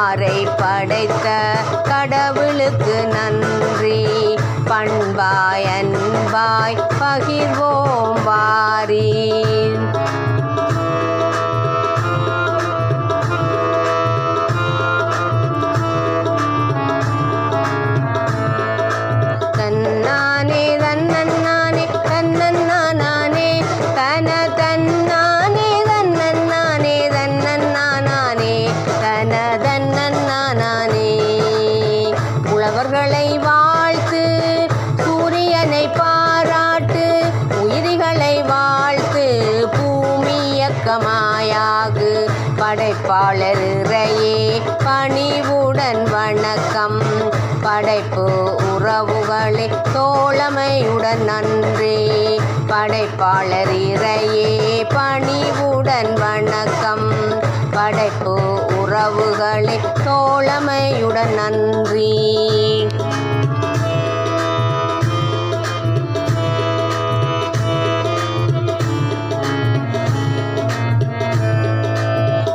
பாறை படைத்த கடவுளுக்கு நன்றி. பண்பாய் அன்பாய் பகிர்வோம் வாரீர். தன்னானே தன்னன்னானே தன்னன்னானே தன தன்னானே தன்னன்னானே தன்னன்னானே தன தன்னன்னானே. உழவர்களை வாழ்த்து, சூரியனை பாராட்டு, உயிரிகளை வாழ்த்து, பூமியக்கமாயாகு. படைப்பாளர் இறையே பணிவுடன் வணக்கம். படைப்பு உறவுகளே தோழமையுடன் நன்றி. படைப்பாளர் இறையே பணிவுடன் வணக்கம். படைப்பு உறவுகளே தோழமையுடன் நன்றி.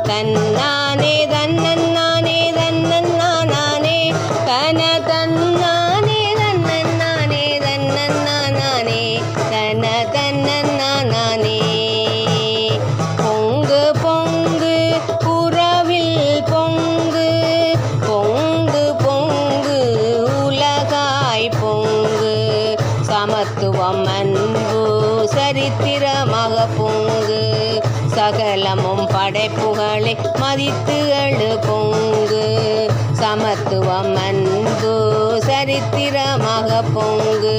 தன்னானே தன்னன்னானே தன்னன்னானே தன தன்னானே தன்னன்னானே தன்னன்னானே தன தன்னன்னானே. பொங்கு பொங்கு உறவில் பொங்கு, பொங்கு பொங்கு உலகாய் பொங்கு. சமத்துவம் அன்பு சரித்திரமாக பொங்கு. சகலமும் படைப்புகளை மதித்து எழு பொங்கு. சமத்துவம் அன்பு சரித்திரமாக பொங்கு.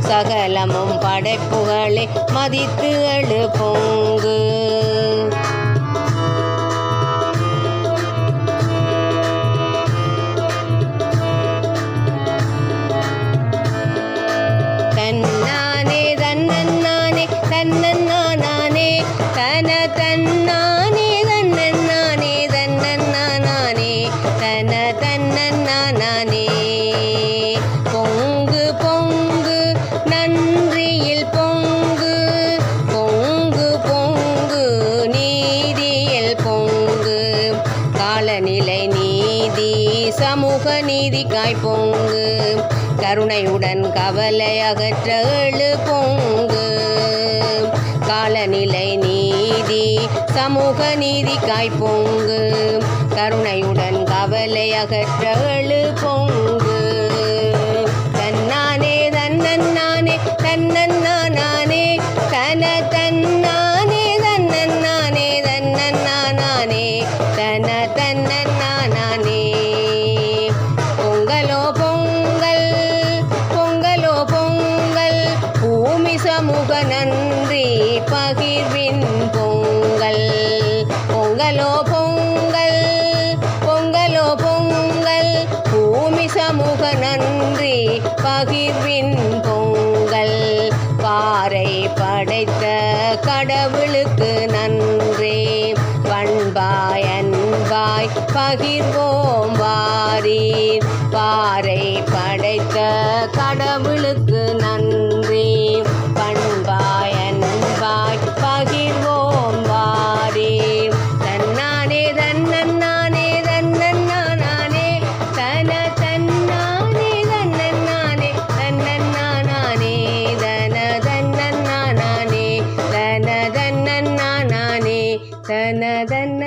சகலமும் படைப்புகளை மதித்து எழு பொங்கு. தன்னானே தன்னன்னானே தன்னன்னானே தன தன்னானே தன்னன்னானே தன்னன்னானே தன தன்னன்னானே. பொங்கு பொங்கு நன்றியில் பொங்கு, பொங்கு பொங்கு நீதியில் பொங்கு. காலநிலை நீதி சமூக நீதிக்காய் பொங்கு. கருணையுடன் கவலை அகற்ற எழு பொங்கு. காலநிலை நீதி சமூக நீதிக்காய் பொங்கு. கருணையுடன் கவலை அகற்ற எழு பொங்கு. தன்னானே தன்னன்னானே தன்னன்னானே தன தன்னானே தன்னன்னானே தன்னன்னானே தன தன்னன்னானே. பொங்கலோ பொங்கல், பொங்கலோ பொங்கல், பூமி சமூக நன்றி பகிர்வின் பொங்கல். பொங்கலோ பொங்கல், பொங்கலோ பொங்கல், பூமி சமூக நன்றி பகிர்வின் பொங்கல். பாறை படைத்த கடவுளுக்கு நன்றி. பண்பாய் அன்பாய் பகிர்வோம் வாரீர். பாறை படைத்த கடவுளுக்கு நன்றி. பண்பாய் அன்பாய் பகிர்வோம் வாரீர். தன்னானே தன்னன்னானே தன்னன்னானே தன தன்னானே தன்னன்னானே தன்னன்னானே தன தன்னன்னானே தன தன்னன்னானே தன தன்ன